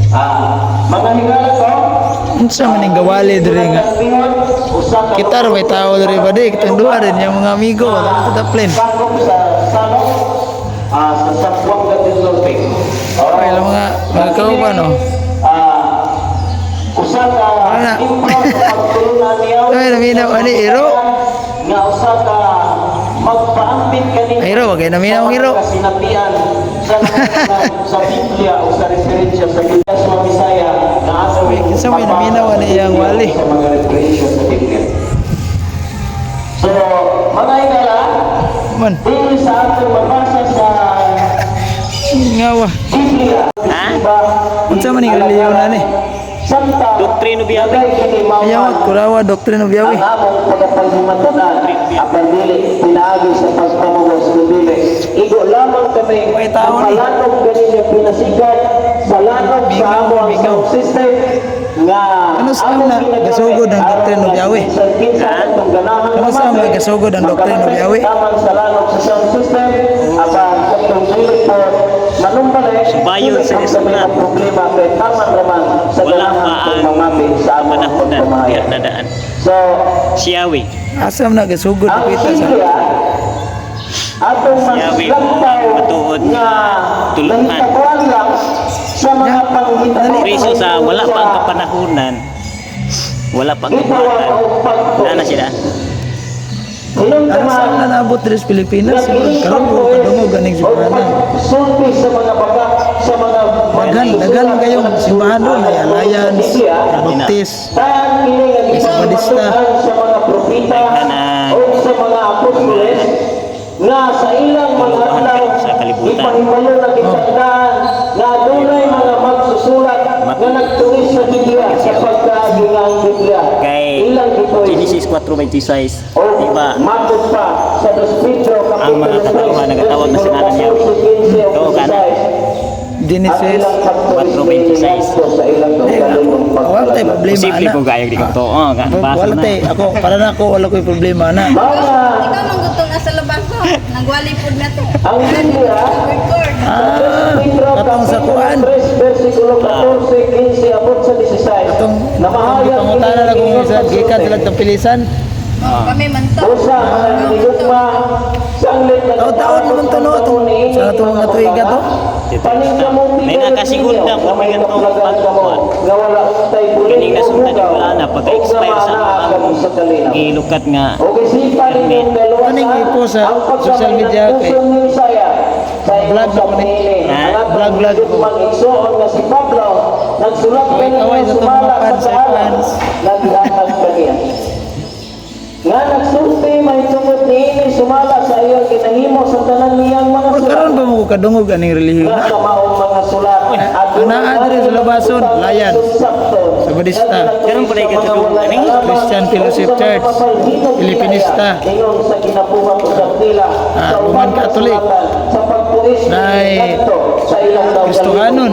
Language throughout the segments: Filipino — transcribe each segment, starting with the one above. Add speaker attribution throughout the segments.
Speaker 1: Mga higala ko,
Speaker 2: Unsa man ning gawali diri nga. Kita ra may tao diri ba di kitang duha din yung mga amigo wala ta plane.
Speaker 1: sakop sa salong, sa Sapuanga del Norte.
Speaker 2: Ay lang mga kauban no.
Speaker 1: Usa ka
Speaker 2: Ana.
Speaker 1: pagtulunan niya.
Speaker 2: Ay naminaw ani iro.
Speaker 1: Nga usa ka magpaambit kanina.
Speaker 2: Ay iro wagay naminaw ang iro.
Speaker 1: Kasinatian sa Biblia o sa referensya sa Biblia sa Bisaya na asa
Speaker 2: Kinsa may naminaw ani yang wali.
Speaker 1: sa mga referensya sa Biblia. So, mga higala,
Speaker 2: Man
Speaker 1: dili sa ating mabasa sa
Speaker 2: ngawa.
Speaker 1: Biblia.
Speaker 2: Unsa man ning relihiyon ani?
Speaker 1: Santa
Speaker 3: Doktrino biyawi.
Speaker 2: Ayaw kurawa doktrina biyawi.
Speaker 1: ang among pagpahimatunan apan dili pinaagi sa pagpamugos dili igo lamang kami
Speaker 2: May tao ni.
Speaker 1: palanog ganinyo pinasigat sa lanog sa among sound system nga
Speaker 2: Ano sa among gasugod ang doktrina biyawi? Ano sa among gasugod ang doktrina biyawi?
Speaker 1: Taman sa lanog sa sound system apan katong dili po manumbalik
Speaker 3: Subayon sa eskwela.
Speaker 1: problema kay taman raman sa
Speaker 3: Wala
Speaker 1: ganahan
Speaker 3: pa ang
Speaker 1: pagmamati sa among
Speaker 3: panahonan
Speaker 1: pagmamahal.
Speaker 3: biya nadaan.
Speaker 1: So,
Speaker 3: Siyawi.
Speaker 2: Asa man gasugod
Speaker 1: ang
Speaker 2: kita sa
Speaker 1: Biblia atong
Speaker 3: Siyawi, matuod,
Speaker 1: nga
Speaker 3: tuluhan.
Speaker 1: nahitabuan lang sa mga panghitabuan.
Speaker 3: Preso sa wala pa ang kapanahunan. Wala pa ang kumatan. Nana sila.
Speaker 2: ano sa na naabot diri sa Pilipinas karon ko kadungog ganing simbahan.
Speaker 1: Sulti sa mga baga, sa mga
Speaker 2: Dagan kayong simbahan doon ay Alliance, Baptist,
Speaker 1: Tahan kini nga
Speaker 2: Methodista.
Speaker 1: sa mga propita
Speaker 3: Daghanan.
Speaker 1: o sa mga apostoles nga sa ilang mga
Speaker 3: Lubuhan
Speaker 1: adlaw
Speaker 3: kayo sa kalibutan.
Speaker 1: ipahibalo na kitandaan nga dunay mga magsusulat nga nagtulis sa Biblia sa pagkagingang Biblia.
Speaker 3: Kay
Speaker 1: Ilang ito
Speaker 3: Genesis 4:26.
Speaker 1: o
Speaker 3: Diba?
Speaker 1: matod pa sa Dos Pedro
Speaker 3: Ang mga katauhan nagatawag na sinanan niya. Oo, kana.
Speaker 2: Genesis.
Speaker 3: 4:26.
Speaker 2: Wala tayo problema
Speaker 3: Posible
Speaker 2: ana.
Speaker 3: ko gayag di ko to. Oh, basa
Speaker 2: Wala
Speaker 3: na.
Speaker 2: tayo ako para na ako wala ko'y problema na.
Speaker 1: Mga
Speaker 4: Ikaw manggutong nasa labas ko. Nagwali po na to.
Speaker 1: ang Biblia
Speaker 4: Record.
Speaker 2: Katong sa kuan.
Speaker 1: versikulo 14, 15, abot sa 16.
Speaker 2: Katong pangutana na kung sa gikan sila ng pilisan.
Speaker 4: Kami man to.
Speaker 1: Usa ang hinigugma sa anglit na
Speaker 2: Taon-taon naman to no atong sa atong mga tuiga to.
Speaker 3: May nakasigunda po may ganito pagkuhan.
Speaker 1: nga wala untay
Speaker 3: Kining nasundan yung wala na pagka-expire sa ang gilukat nga
Speaker 1: Okay, sipa ninyong dalawa
Speaker 2: Kaning ipo sa social media kay vlog na po ni. Vlog.
Speaker 1: Mag-igsoon nga si Pablo nagsulat
Speaker 2: Kaway sa itong mga fans, sa fans.
Speaker 1: naghatag kaniya. Nga nagsulti may tungod niini sumala sa iyang ginahimo sa tanan niyang mga sulat.
Speaker 2: Karon ba mo kadungog aning relihiyon
Speaker 1: Nga
Speaker 2: na?
Speaker 1: sa maong mga sulat.
Speaker 2: Ang naa diri sa labason, layan. Sa Budista.
Speaker 3: Karon pa rin katulungan ani?
Speaker 2: Christian Fellowship Church, Filipinista.
Speaker 1: Ingon sa kinabuhat usab nila sa
Speaker 2: Roman Catholic.
Speaker 1: sa pagpuis
Speaker 2: Nay
Speaker 1: sa ilang daw
Speaker 2: Kristohanon.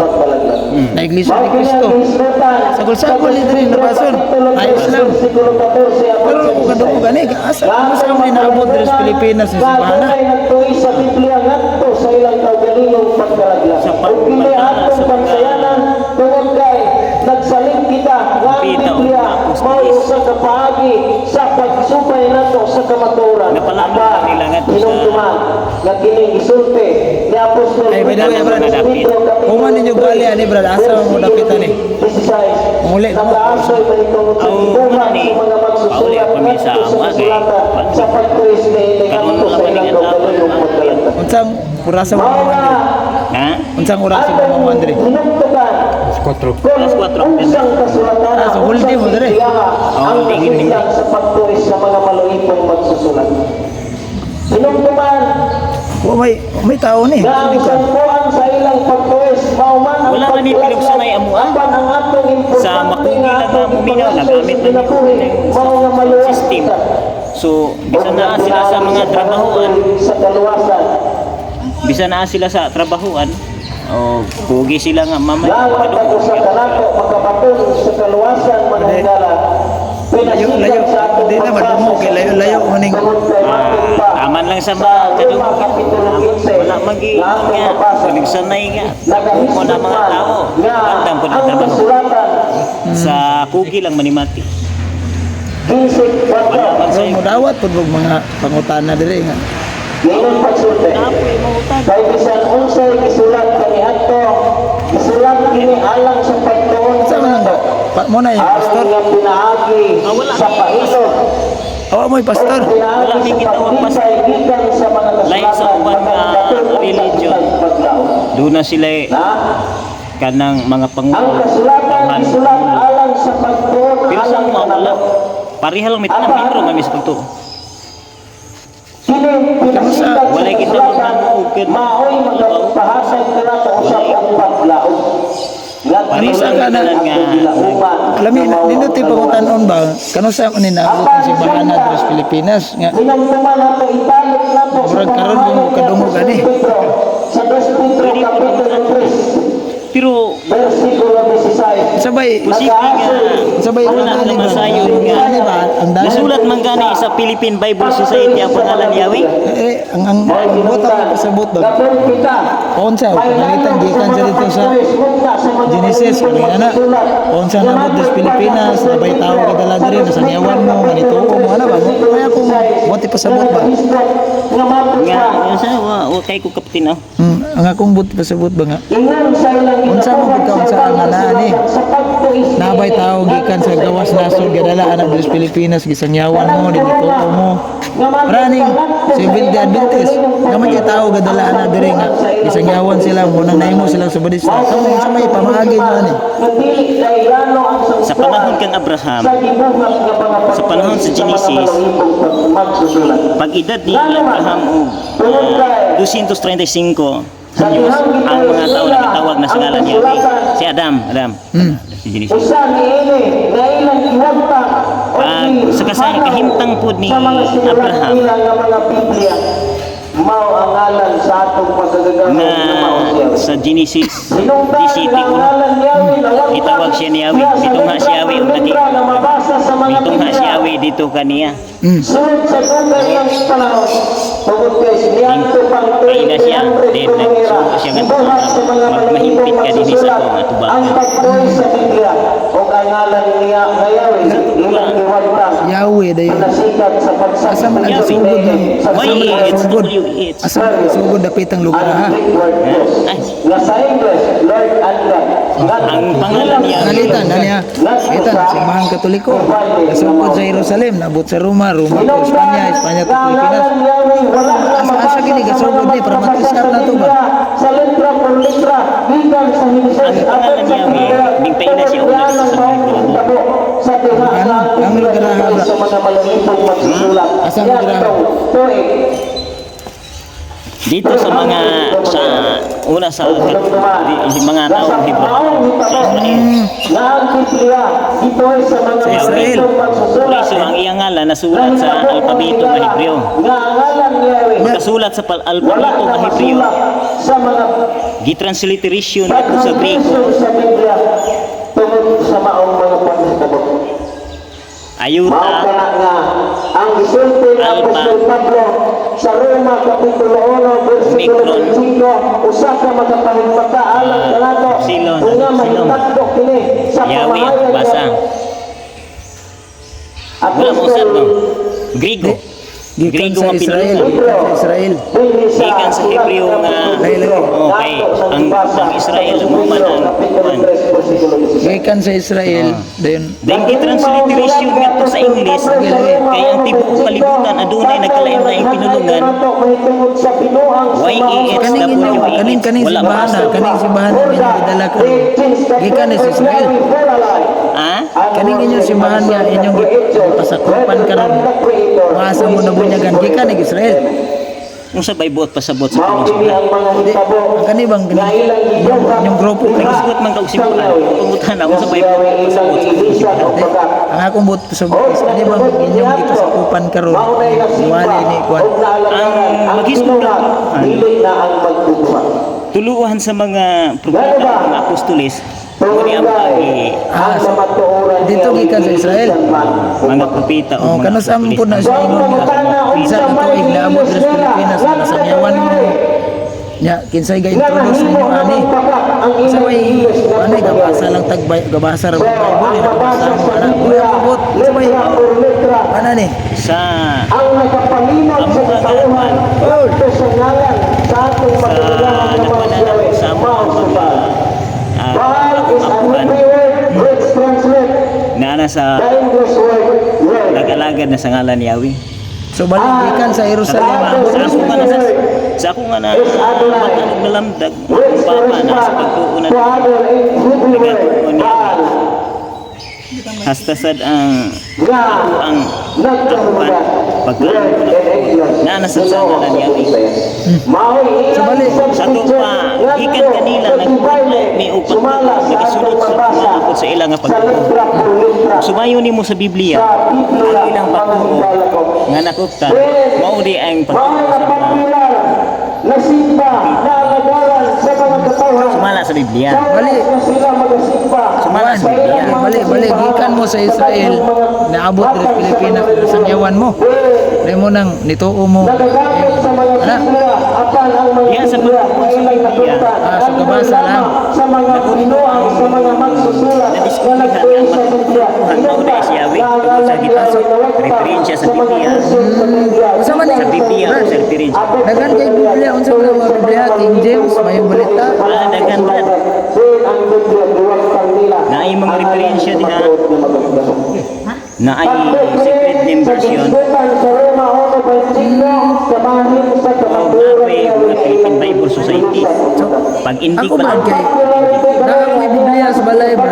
Speaker 2: Na Iglesia ni Cristo. Sagol-sagol ni diri labason. Ayos lang. Pero ko kadungog ani asa sa mo inaabot diri sa Pilipinas sa simbahan na.
Speaker 1: nagtuis sa Biblia ngadto sa ilang kaugalingong pagkalaglas.
Speaker 3: Sa
Speaker 1: Ug kini
Speaker 3: pagpamana
Speaker 1: atong
Speaker 3: sa mga-
Speaker 1: pansayanan tungod kay nagsalig kita nga ang
Speaker 3: Pita o
Speaker 1: Biblia
Speaker 3: mga apostoles.
Speaker 1: mao usa ka paagi sa pagsubay nato sa kamatuoran.
Speaker 3: Napalaman
Speaker 1: Aba,
Speaker 3: nila ngadto sa-
Speaker 1: hinungtuman nga kini gisulti ni Apostol
Speaker 2: Ay, by the way, brad,
Speaker 1: Pedro,
Speaker 2: Kuman ninyo gali ani brad asa mo dapit ani.
Speaker 1: 16.
Speaker 2: Muli na mo.
Speaker 1: Nag-aasoy ba itong
Speaker 3: Ang una ni, pauli ako minsan ang mga kay,
Speaker 1: sa pagtuis ni
Speaker 3: Karoon
Speaker 1: Nikato
Speaker 3: lang
Speaker 1: sa
Speaker 3: man
Speaker 1: ilang
Speaker 3: ang tao
Speaker 1: kaugalingong
Speaker 3: na-
Speaker 1: pagkalaglas.
Speaker 2: Unsang purasa mo
Speaker 1: Mao
Speaker 2: mo
Speaker 1: nga,
Speaker 2: Andre?
Speaker 3: Ha?
Speaker 2: Unsang orasa mo mo Andre?
Speaker 1: hinugtukan
Speaker 3: Alas 4.
Speaker 1: kung unsang kasulatan
Speaker 2: So, holding mo, dire.
Speaker 1: ang
Speaker 3: holding yun,
Speaker 1: kasulitan sa pagtuis sa mga maluipong magsusulat. Hinugtukan
Speaker 2: May tao ni.
Speaker 1: nga ang sangkuan sa ilang pagtuis mauman ang
Speaker 3: Wala man ni
Speaker 1: paglalaglag.
Speaker 3: pinugsanay amuan.
Speaker 1: Apan ang atong importante
Speaker 3: Sa makugilan
Speaker 1: nga
Speaker 3: na
Speaker 1: atong
Speaker 3: muminaw,
Speaker 1: ipaglasoy
Speaker 3: nagamit
Speaker 1: sa
Speaker 3: man
Speaker 1: kinabuhi,
Speaker 3: yung
Speaker 1: mao nga maluwag
Speaker 3: system.
Speaker 1: kita.
Speaker 3: So, bisa na sila sa mga trabahuan,
Speaker 1: sa kaluwasan.
Speaker 3: bisa na sila sa trabahuan. O pugi sila nga mamay.
Speaker 1: Lalo ako sa kanako makapatul sa kaluwasan mananggala.
Speaker 2: Layo. Di na madumog kay layo maning.
Speaker 3: Taman lang sa mga kadungog. Wala magi nga. Sanay nga. Kung na mga tao. Andang po na trabaho.
Speaker 1: kasulatan,
Speaker 3: Sa kugi lang manimati.
Speaker 1: 15
Speaker 3: Wala
Speaker 1: kwadro.
Speaker 3: man
Speaker 2: So
Speaker 3: sa
Speaker 2: mudawat pud og mga pangutana diri nga.
Speaker 1: Ngayon pagsulti. Kay bisan unsay gisulat kaniadto, gisulat kini alang sa pagtuon
Speaker 2: Sa man nga mo na yung pastor.
Speaker 1: aron nga pinaagi sa paisog.
Speaker 2: Awa mo yung pastor.
Speaker 3: Wala may gitawag pastor.
Speaker 1: Gikan sa mga
Speaker 3: Lain sa uban nga religion. Doon na sila kanang mga
Speaker 1: Ang
Speaker 3: pangulo.
Speaker 1: kasulatan gisulat alang sa pagtuon
Speaker 3: Pero sa
Speaker 1: alang
Speaker 3: mga wala.
Speaker 1: kanako.
Speaker 3: Pareha lang may tanang metro nga sa pagtuo.
Speaker 1: Kini pinasikat
Speaker 3: Walay
Speaker 1: sa
Speaker 3: kita
Speaker 1: kasulatan,
Speaker 3: magkanuugid.
Speaker 1: maoy magpahasay kanako usab ang paglaog.
Speaker 3: Parisa ka na nga.
Speaker 2: Alami nindot yung pangutanon ba kano sa ni naabot ang simbahan na sa Pilipinas nga
Speaker 1: Minamtuman nato italik nato
Speaker 2: Murag karon kung kadungog ani.
Speaker 1: Sa 2 Pedro kapitulo 3
Speaker 3: Pero
Speaker 1: versikulo 16.
Speaker 2: sabay
Speaker 3: posible nga
Speaker 2: sabay
Speaker 3: wala
Speaker 2: ano
Speaker 3: na
Speaker 2: ba
Speaker 3: masayon nga.
Speaker 2: Ano ba ang dali
Speaker 3: Nasulat man gani sa Philippine Bible Society ang pangalan ni Yahweh.
Speaker 2: ang bota sa bot ba
Speaker 1: Kapag kita
Speaker 2: Onsa, panalitan gikan sa dito sa Genesis, kami ana. Onsa na mo des Pilipinas, nabay tao ka dala diri sa Sanyawan mo, ganito mo ana ba? Kaya kung buti pa sa bot ba?
Speaker 3: Nga, yun sa wa kay ko kaptin ah.
Speaker 2: Ang akong buti pa sa bot ba nga?
Speaker 1: Unsa
Speaker 2: mo bitaw sa ana ni? Nabay tao gikan sa gawas nasod gadala ana des Pilipinas gisangyawan mo, dito mo. Paraning civil the Adventist, naman kay tao gadala ana diri nga gisangyawan sila mo nang nahimo silang subadista. Sa may pamaagi nyo ani.
Speaker 3: Sa panahon kang Abraham, sa panahon sa Genesis, pag edad ni Abraham og 235 anyos, ang mga tao na gitawag na sa ngalan ni Yahweh. Si Adam, si Genesis. Sa kahimtang po ni Abraham
Speaker 1: mao ang ngalan sa atong pagkagagawin
Speaker 3: na sa Genesis 17 itawag siya ni Yahweh. Dito nga si Yahweh o nagi. Dito nga si Yahweh dito kaniya.
Speaker 1: Sunod sa dugang ng panahon, tungkol kay siniyanto pang
Speaker 3: Ay na siya, then nagsuko siya nga magmahimpit ka din sa ako nga
Speaker 1: ang
Speaker 3: tubakan.
Speaker 1: pagtuloy sa Biblia o kangalan niya ngayon ilang iwagtang
Speaker 2: Yahweh dayo.
Speaker 1: nasikat sa
Speaker 2: Asa man ang
Speaker 1: pagsasabing
Speaker 2: sugod ni
Speaker 3: Y-E-H, W-H.
Speaker 2: Asa man ang sugod dapitang lugar ha.
Speaker 3: Ay,
Speaker 1: nga sa English, Lord and God.
Speaker 3: ang pangalan niya
Speaker 2: Nalitan na niya. Ito simbahan Katoliko. Kasugod sa Jerusalem, nabot sa Roma, Roma to Espanya, Espanya to Pilipinas. Asa gini kasugod ni para matisap na to ba?
Speaker 1: Sa letra por letra, bilang sa Hilisay,
Speaker 3: Ang pangalan niya, bintay na siya una sa
Speaker 1: sa tihaan
Speaker 2: Ang lugar ha.
Speaker 1: sa mga malulipong magsusulat.
Speaker 2: Asa ang lugar ha?
Speaker 3: dito sa mga sa una sa mga taong Hebrew sa Israel.
Speaker 1: Na ang Biblia, ito ay sa mga
Speaker 2: Sa Israel.
Speaker 1: malulipong magsusulat.
Speaker 3: So ang iyang ngalan nasulat sa alpabeto nga Hebreo.
Speaker 1: Nga ang ngalan niya ay
Speaker 3: Pagkasulat sa
Speaker 1: wala
Speaker 3: alpabeto
Speaker 1: na
Speaker 3: nga Hebreo,
Speaker 1: masulat sa mga
Speaker 3: gitransliteration ito sa Grego.
Speaker 1: translation sa Biblia tungkol sa maong mga pagkakabot. Mao
Speaker 3: Ayuta,
Speaker 1: kana nga ang gisulti ng
Speaker 3: Alpha,
Speaker 1: Apostol Pablo sa Roma kapitulo 1 versikulo
Speaker 3: Omicron,
Speaker 1: 25 usa ka magapahigmata alang kanato
Speaker 3: Epsilon,
Speaker 1: kung nga
Speaker 3: Epsilon.
Speaker 1: mahitadlo kini sa
Speaker 3: Yahweh,
Speaker 1: pamahayan
Speaker 3: basa. Wala mo usap no? Grego.
Speaker 2: Gikan
Speaker 3: Grego
Speaker 2: sa
Speaker 3: nga
Speaker 2: Israel,
Speaker 3: pinulungan.
Speaker 2: gikan sa Israel.
Speaker 3: Gikan sa Hebreo nga okay, ang Israel mo man ang kuwan.
Speaker 2: Gikan sa Israel, dayon
Speaker 3: Then gitransliteration ngadto sa English kay ang tibuok kalibutan adunay nagkalain-laing pinulungan.
Speaker 2: kaning
Speaker 3: Wala
Speaker 2: simbahan
Speaker 3: mo.
Speaker 2: kaning simbahan na gidala ko. Gikan sa Israel.
Speaker 3: Ah?
Speaker 2: Kaning inyong simbahan nga inyong pasakupan karon. Maasa mo na bunyagan gikan ng Israel.
Speaker 3: Unsa bay buot pasabot sa
Speaker 1: Mao
Speaker 3: kanang
Speaker 1: kini
Speaker 3: simbahan?
Speaker 1: ang mga hitabo
Speaker 2: Ang kani bang
Speaker 1: nga ilang gibuhat
Speaker 2: inyong grupo
Speaker 3: Nagsuot man kag simbahan. Pangutan ako sa bay buot
Speaker 1: ilang
Speaker 3: pasabot sa
Speaker 1: ihisan o pagkat
Speaker 2: ang akong buot sa butis kani bang inyong gipasakupan karon. Wali ni kwan.
Speaker 3: Ang maghisgot lang
Speaker 1: dili na ang magbubuhat.
Speaker 3: tuluhan sa mga propeta at mga apostoles muli ang
Speaker 2: Dito gikan sa Israel.
Speaker 3: mga propeta o
Speaker 2: Oh,
Speaker 3: mga
Speaker 2: kanos ang
Speaker 3: apostoles.
Speaker 2: po na sa ingon nga sa tuig na abot sa Pilipinas na sa Nyawan mo. Ya, kinsay ga introduce ninyo ani. Sa way ani ka basa lang tag gabasa ra Bible ina basa mo ana mo abot sabay ana ni
Speaker 3: Sa
Speaker 1: ang nakapaminaw sa katauhan ito sa ngalan sa atong magdalahan na mga Yahweh
Speaker 3: sa
Speaker 1: mausapal. Baal is a
Speaker 3: apuan
Speaker 1: Hebrew word which translate
Speaker 3: na ana sa
Speaker 1: the English word word.
Speaker 3: lagalagad na sa ngalan ni Yahweh.
Speaker 2: so balik gikan sa Jerusalem abot
Speaker 3: Sa ako nga na sa ako nga na naglalamdag
Speaker 1: Which
Speaker 3: papa na sa pagtuunan
Speaker 1: Father in Hebrew word Baal
Speaker 3: hasta sad ang
Speaker 1: nga
Speaker 3: ang
Speaker 1: nagkahulat
Speaker 3: pagtuunan
Speaker 1: word in English.
Speaker 3: na nasa sa ngalan ni Yahweh.
Speaker 1: Mao'y
Speaker 2: So, balik.
Speaker 3: Sa to pa gikan kanila may upat nagasunod sa ako sa ilang nga pagtuo. Sumayo nimo sa Biblia ang ilang pagtuo nga nakuptan mao di ang pagtuo sa mga
Speaker 1: nasimba na alagaran sa mga katauhan.
Speaker 3: sumala sa Biblia.
Speaker 2: Bali.
Speaker 1: Na sila magasimba.
Speaker 3: Sumala sa Biblia.
Speaker 2: balik gikan mo sa Israel naabot diri Pilipinas sa yawan mo dili mo nang nituo mo
Speaker 1: Nagagamit sa mga
Speaker 2: Ana?
Speaker 1: Biblia apan ang mga
Speaker 3: Yan, sa
Speaker 1: Biblia
Speaker 3: pagtuo sa
Speaker 1: ay
Speaker 3: Biblia.
Speaker 1: nagkatutan.
Speaker 2: Sa kabasa lang.
Speaker 1: Sa mga binuang sa mga magsusulat na nagtuon sa Biblia.
Speaker 3: Mao di si Yahweh tungkol sa gitasa referensya sa Biblia.
Speaker 2: Usa man
Speaker 3: Sa Biblia sa referensya.
Speaker 2: dagan kay Biblia unsa man ang mga Biblia King James mayong balita
Speaker 3: Dagan man
Speaker 1: ang Biblia duwag kanila.
Speaker 3: na ay mga referensya din na ay secret name version Napoy mga Philippine Bible Society. Pag hindi
Speaker 2: ako
Speaker 3: pa
Speaker 2: man kay naa ko'y Biblia sa balay bro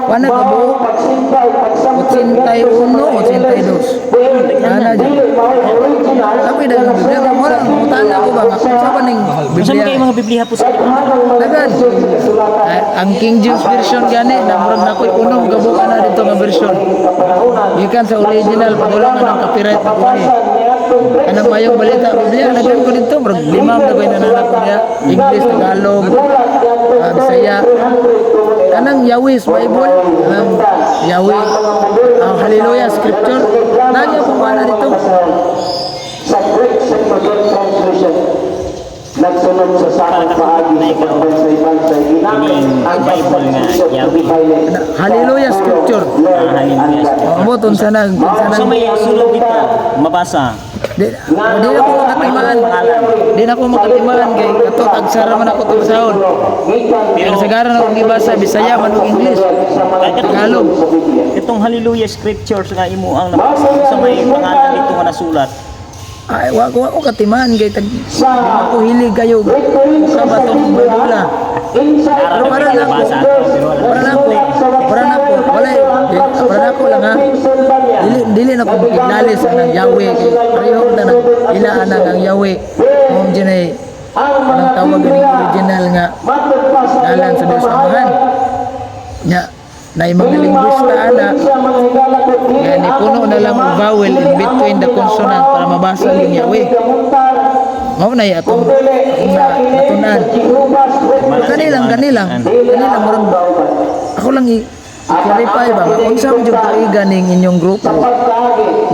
Speaker 2: wana ka buo 81 82 ana dyan ako'y dagang Biblia nga mo lang mutana ko ba nga sa ba ning
Speaker 3: Saan kayo
Speaker 2: Biblia
Speaker 3: mga Biblia po sa
Speaker 2: dagan ang King James version gani na murag na ko'y unong gabukan na dito nga version gikan sa original padulangan ng copyright na buhay anang mayong balita Biblia nagkan ko dito murag limang na ko'y nananak ko niya English, Tagalog, Bisaya kanang Yahweh's Bible ang Yahweh ang Hallelujah Scripture nagya pong wala dito
Speaker 1: sa Greek Septuagint translation nagsunod sa sakang paagi sa pagbansayman sa ginamit ang
Speaker 3: Bible nga Yahweh.
Speaker 2: Hallelujah Scripture
Speaker 3: Hallelujah.
Speaker 2: amoton sana
Speaker 3: So may sulod dito mabasa.
Speaker 2: di na ko makatimaan di na ko makatimaan kay kato tagsara man ako tugsahon pero sagara na akong ibasa Bisaya man ug English Tagalog
Speaker 3: Itong Hallelujah Scriptures nga imo ang nabasa sa may pangalan dito nga nasulat.
Speaker 2: ay wa ko katimaan kay tag ako hilig kayo sa batong Biblia pero para na ako para na ako lang ha dili na ko ignalis ang Yahweh kay pareho na nang ilaan ang Yahweh mong dinay ang tawag ng original nga ngalan sa Diyos Amahan nya na mga linguista ana nga ni puno na lang og vowel in between the consonant para mabasa yung Yahweh mao na atong natunan kanilang murag ako lang i-clarify ba nga unsa man jud kaigan ning inyong grupo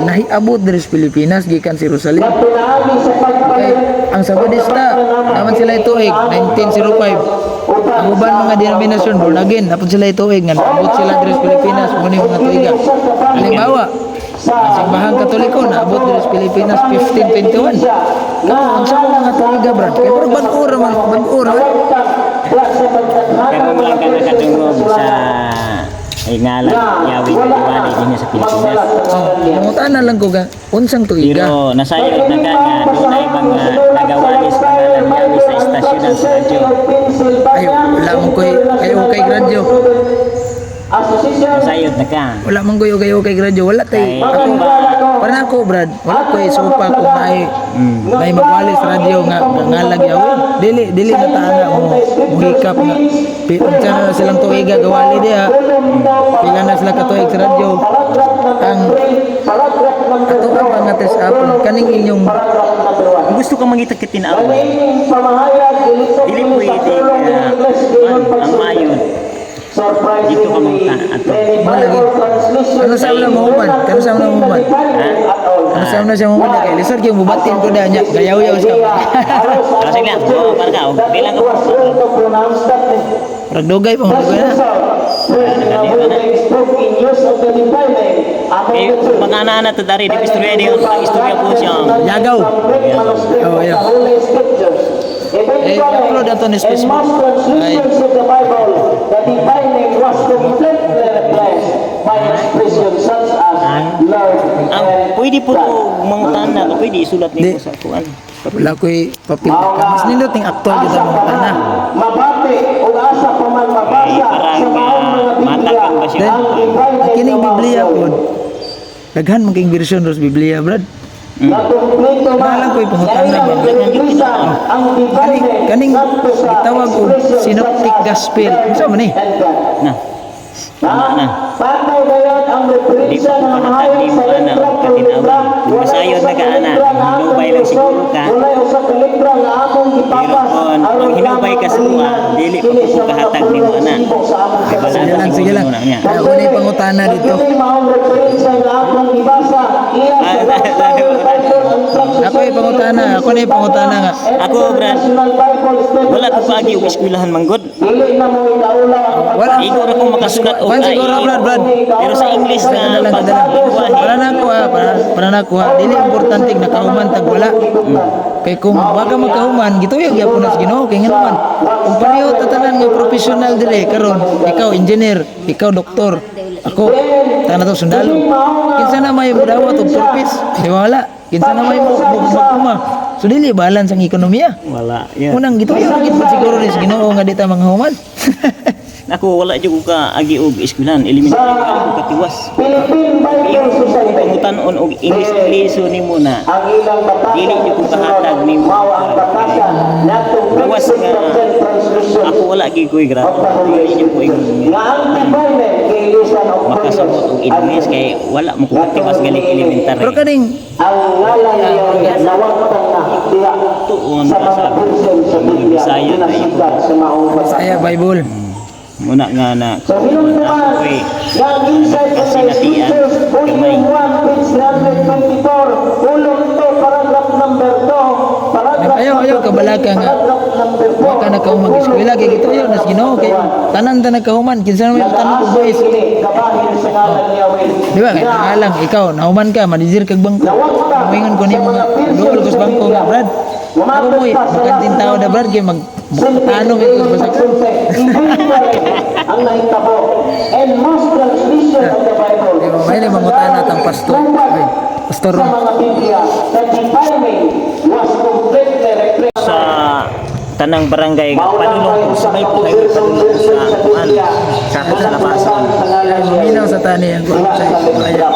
Speaker 2: nahiabot diri sa Pilipinas gikan sa Jerusalem kay ang Sabadista naman sila ituig 1905 ang uban mga denominasyon born again napod sila ituig nga naabot sila diri sa Pilipinas muni mga tuiga halimbawa ang simbahang Katoliko naabot diri sa Pilipinas 1521 ang sa mga tuiga brad kay murag bag-ura man bag-ura
Speaker 3: Pero lang ka nakatungog sa ay ngalan Yahweh na diwali din sa Pilipinas.
Speaker 2: nangutan na lang ko ga unsang tuiga
Speaker 3: Pero nasayod na ka nga doon ay mga nagawalis pangalan Yahweh sa istasyon sa radyo.
Speaker 2: ayo wala man koy kayo kay radyo
Speaker 3: Nasayod na ka.
Speaker 2: wala man koy kay radyo wala tay
Speaker 3: Ay,
Speaker 2: ako
Speaker 3: ba?
Speaker 2: para na ako brad wala koy supa kung may magwalis radyo nga ngalag Yahweh dili na taana mo muhikap nga unsa na silang tuiga gawali diha pila na sila katuig sa radyo ang ato ang mga test apon kaning inyong
Speaker 3: Kung gusto kang mangita kitinaw, dili pwede ang mayon. Dito ka mangita ato.
Speaker 2: mo lagi ano sa una mo uban kano sa una mo uban ano sa una siya mo uban kay lisod gyud mubatin ko da nya gayaw-yaw sa
Speaker 3: Kasi nga, para ka, bilang ka po.
Speaker 2: ragdogay pa mo na
Speaker 1: First, nga Buddha spoke in use of the divine name.
Speaker 3: Eh, mga anak-anak to dari, di istorya niyo, istorya po siya.
Speaker 2: Yagaw. Oh, yeah. I-upload nato ni Facebook.
Speaker 1: In most translations of the Bible, the divine name was completely replaced by expressions such as Lord and
Speaker 3: Pwede po
Speaker 1: God.
Speaker 3: to mangutana, pwede isulat niyo
Speaker 2: Di.
Speaker 3: sa kuan.
Speaker 2: Wala ko'y papel ka. Mas nindot yung aktual kita mga kana.
Speaker 1: Mabati o asa pa man mabasa sa maong mga Biblia.
Speaker 3: Matakang ba siya?
Speaker 1: Ang divine name
Speaker 2: Kining
Speaker 1: na
Speaker 2: Biblia
Speaker 1: mausaw.
Speaker 2: po. Daghan mo kayong version ros Biblia, Brad.
Speaker 1: Na kumpleto na.
Speaker 2: Wala ko'y pangutana ba?
Speaker 1: Ang divine name
Speaker 2: Kaning
Speaker 1: ngadto sa
Speaker 2: gitawag og
Speaker 1: expressions
Speaker 2: synoptic
Speaker 1: such as
Speaker 2: gospel.
Speaker 1: Lord
Speaker 2: Unsa man ni?
Speaker 1: and God.
Speaker 3: Na. Na.
Speaker 1: Paano gayon ang
Speaker 3: Di
Speaker 1: referensya
Speaker 3: po
Speaker 1: ng
Speaker 3: makatag
Speaker 1: mahayag
Speaker 3: di
Speaker 1: sa
Speaker 3: mo ana
Speaker 1: letra
Speaker 3: o
Speaker 1: por letra?
Speaker 3: katinawan. Masayon na ka ana, hinubay lang siguro ka.
Speaker 1: Wala usa ka letra nga akong
Speaker 3: Pero
Speaker 1: gipapas.
Speaker 3: kung ang hinubay ka sa kuha, dili pa po kahatag ni mo ana. Ay bala
Speaker 2: Sige lang, sige lang. Unay pangutana dito.
Speaker 1: Kini maong referensya nga akong gibasa. Iya
Speaker 3: Ah,
Speaker 1: sa Bible Instruction
Speaker 2: Ako yung pangutana, ako na yung pangutana nga.
Speaker 3: Ako, Brad,
Speaker 1: National Bible Study
Speaker 3: wala ko paagi og eskwelahan manggod.
Speaker 1: Dili na mo ikaula ang
Speaker 2: Wala.
Speaker 3: Igor ako makasulat og
Speaker 2: Wan siguro, Brad.
Speaker 3: Pero sa English na
Speaker 2: Kadala. Para na ko ha, para na ko ha. Dili importante nakahuman tag wala. Kay kung baga magkahuman, gituyog gyapon sa Ginoo kay nganuman. Kung pareho tatanan nga professional dire karon, ikaw engineer, ikaw doktor, ako tana to sundalo. Kinsa na may mudawat og purpose? Di wala. Kinsa na may magkuma. So dili balance ang ekonomiya.
Speaker 3: Wala. Yeah.
Speaker 2: Unang gituyog gid man siguro ni sa Ginoo nga di ta manghuman.
Speaker 3: Ako wala jud ko ka agi og eskwelahan, elementary ako katiwas.
Speaker 1: Philippine Bible Society.
Speaker 3: Pangutan-on og English nimo na.
Speaker 1: Ang ilang batasan
Speaker 3: Dili niyo ko kahatag ni mo.
Speaker 1: mao ang batasan natong
Speaker 3: Gawas nga.
Speaker 1: translation
Speaker 3: Ako wala gi ko'y grado. Dili niyo ko
Speaker 1: nga ang divine name kay ilisan of
Speaker 3: makasabot og English kay wala mo ko katiwas galing elementary.
Speaker 2: Pero kaning
Speaker 1: ang ngalan niya nawagtan na diha
Speaker 3: Tuon
Speaker 1: sa
Speaker 3: pa
Speaker 1: mga
Speaker 3: sa
Speaker 1: version sa Biblia
Speaker 3: Bisaya na
Speaker 1: ginasulat sa maong batasan.
Speaker 2: saya Bible.
Speaker 3: muna nga na
Speaker 1: So, hinong naman,
Speaker 3: ko'y
Speaker 1: yung inside of the
Speaker 3: kasinatian,
Speaker 1: scriptures,
Speaker 3: kamay.
Speaker 1: volume 1, page 324, ulong ito, paragraph number 2, paragraph
Speaker 2: Ayaw, kabalaka nga.
Speaker 1: paragraph number 4.
Speaker 2: Wa ka nakahuman eskwela kay gituyo nas Ginoo kay tanan ta nagkahuman kinsa na may tanong og boys.
Speaker 1: Kabahin sa ngalan ni Yahweh.
Speaker 2: Di ba kay ngalang ikaw nahuman ka manager kag bangko. Moingon ko ni mga duol ko sa bangko nga Brad. Ako mo makantin tao da Brad kay magtanong ito sa
Speaker 1: Ang nahitabo. And most translation of the Bible.
Speaker 2: May mangutana tang pastor. Ay, pastor.
Speaker 1: Sa mga Biblia, the defining was completely replaced.
Speaker 3: sa tanang barangay panulong ko sa may pagay panulong sa kuan sa katalabasan.
Speaker 2: Minaw sa tani ang ko sa aya.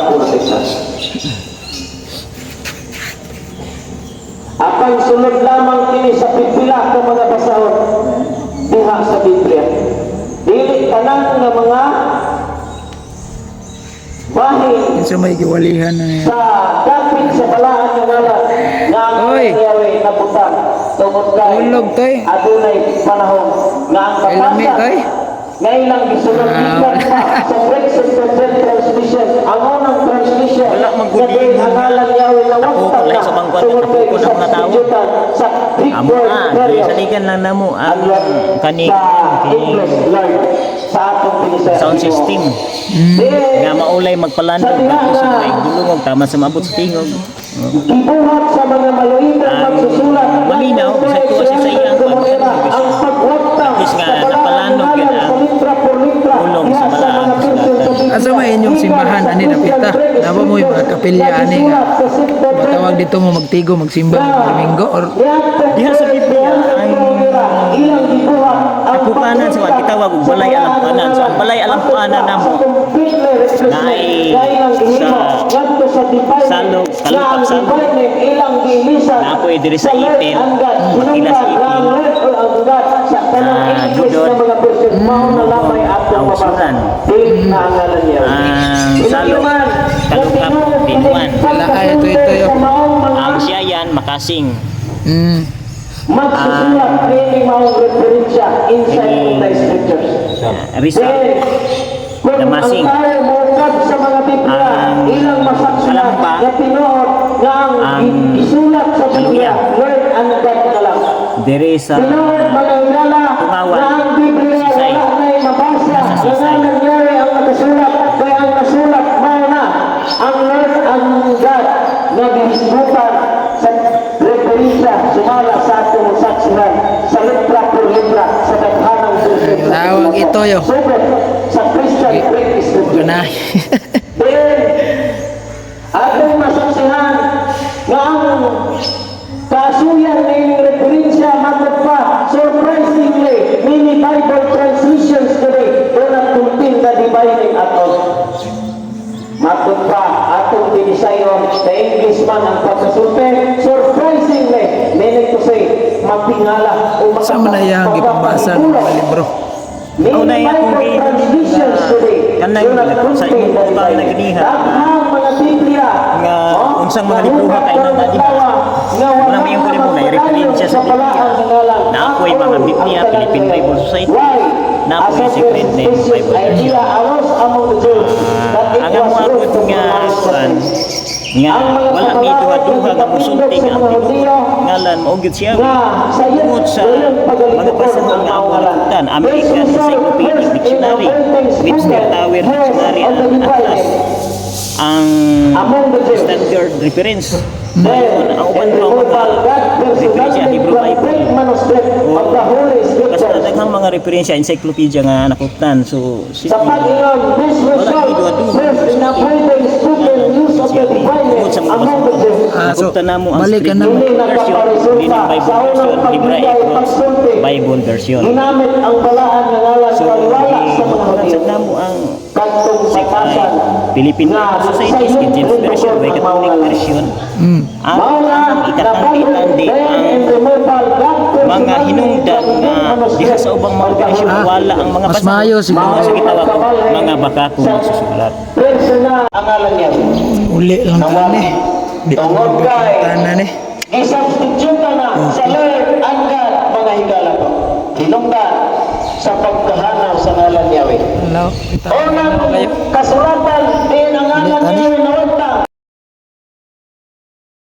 Speaker 1: Apang sunod lamang kini sa pipila ng mga basahon diha sa Biblia. Dili tanan nga mga bahin
Speaker 2: Kinsa may giwalihan na niya.
Speaker 1: sa dapit sa balaan ng ngalan nga ang
Speaker 2: Oy.
Speaker 1: Yahweh nabutang tungod kay
Speaker 2: Ulog, toy.
Speaker 1: adunay panahon nga ang
Speaker 2: Kay lami,
Speaker 1: babasa
Speaker 2: toy.
Speaker 1: ngayon lang gisunod gikan pa sa Brexit translation ang unang translation
Speaker 3: Wala man gud
Speaker 1: nga ang ngalan Yahweh nawagtang
Speaker 3: Ako, sa bangkuan,
Speaker 1: tungod kay
Speaker 3: ako na mga tao.
Speaker 1: substitutan sa Greek
Speaker 3: Amo
Speaker 1: word
Speaker 3: di saligan lang namo ang kaning
Speaker 1: sa English Lord sa atong Pilipinas
Speaker 3: sound system nga maulay magpalandong tapos sa may dulungog tama sa maabot sa tingog.
Speaker 1: Ibuhat sa mga maluitang pagsusulat.
Speaker 3: malinaw, bisag tuwa siya sa iyang
Speaker 1: ang pagwagtang
Speaker 3: Tapos nga,
Speaker 1: sa
Speaker 3: napalanog
Speaker 1: ngalan
Speaker 3: yan ang
Speaker 1: sa litra por litra.
Speaker 3: ulong sa
Speaker 1: Diha
Speaker 3: balaan
Speaker 1: mga
Speaker 3: sa
Speaker 1: Christian
Speaker 3: sulatan.
Speaker 1: sa Biblia.
Speaker 2: Asa may inyong simbahan ani napita? Nabo mo yung mga kapilya ani nga. Matawag dito mo magtigo magsimba ng Domingo or
Speaker 3: Diha sa Biblia ang
Speaker 1: ilang gibuhat ang
Speaker 3: kapukanan sa mga kitawag og balay alampuanan. So ang balay alampuanan namo naay sa salog, kalupap salog. Napoy diri sa ipil, makila sa ipil. Dudod, ausuran. Salog, kalupap, pinuan.
Speaker 2: wala ay ito yung
Speaker 3: Ang siyayan, makasing.
Speaker 1: Magsusulat training mga referensya inside the scriptures.
Speaker 3: Result,
Speaker 1: Kung
Speaker 3: Damasing.
Speaker 1: ang tayo mukab sa mga Biblia,
Speaker 3: Ang
Speaker 1: ilang masaksulat
Speaker 3: Kalamba.
Speaker 1: na tinuod nga ang
Speaker 3: Ang
Speaker 1: isulat sa Biblia,
Speaker 3: Hallelujah.
Speaker 1: word and God na lang.
Speaker 3: diri sa
Speaker 1: Tinuod mga ilala
Speaker 3: Tungawan.
Speaker 1: na ang Biblia
Speaker 3: Sisay.
Speaker 1: wala na'y mabasa
Speaker 3: Nasa
Speaker 1: na
Speaker 3: sisay.
Speaker 1: ngalan
Speaker 2: toyo.
Speaker 1: sugat sa Christian faith is the truth.
Speaker 2: Ganay.
Speaker 1: Then, atong masaksihan nga ang kasuyan na yung referensya matod pa, surprisingly, many Bible translations today do not contain the dividing at all. Matod pa, atong dinisayon na Englishman ang pagkasulti, surprisingly, meaning to say, mapingala o
Speaker 2: Sa manayang ipabasa ng mga libro.
Speaker 1: Many
Speaker 3: na yung
Speaker 1: Bible translations today
Speaker 3: kanang
Speaker 1: do not
Speaker 3: sa
Speaker 1: contain
Speaker 3: imong
Speaker 1: the
Speaker 3: utang na
Speaker 1: dividing.
Speaker 3: giniha.
Speaker 1: Daghang mga Biblia,
Speaker 3: Nga, unsang mga libruha kay nana diha. Wala may yung mo na i-referensya sa Biblia. Na ako'y mga Biblia, Philippine Bible Society. Na ako'y secret name Bible version. Ang amo ako nga kuan nga wala mi duha-duha nga musulti nga ang Biblia. Ngalan maugid siya tungod sa mga pasahan nga ang walatan American Encyclopedic Dictionary, Webster Tower Dictionary ang atlas ang standard reference. Ngayon, ang uban pa mga referensya Hebrew Bible basta daghang mga referensya encyclopedia nga nakuptan. So
Speaker 1: Sa Panginoon, this result serves in avoiding spoken use of the divided among the Jews.
Speaker 2: So,
Speaker 3: nakuptan na mo ang
Speaker 2: balikan na
Speaker 3: scripture
Speaker 1: Hindi
Speaker 3: version, hindi ng Bible version, Hebraic Bible version.
Speaker 1: Ginamit ang balaan ng ngalan
Speaker 3: So,
Speaker 1: paliwala sa mga Hudyo.
Speaker 3: na mo ang
Speaker 1: Kantong batasan
Speaker 3: Philippine Society, King James Version, by Catholic Version. Ang ikatandi-tandi ang mga hinungdan nga diha sa ubang mga organisasyon wala ang mga
Speaker 2: Mas maayo siguro.
Speaker 3: sa gitawag ko mga bakakong magsusulat.
Speaker 1: Personal ang ngalan niya.
Speaker 2: Uli lang ka ni. Di ko
Speaker 1: Tungod kay
Speaker 2: mabakita na ni.
Speaker 1: isubstitute na sa Lord ang God mga higala ko. Hinungdan sa pagkahanap sa ngalan niya.
Speaker 2: Hello.
Speaker 1: Unang kasulatan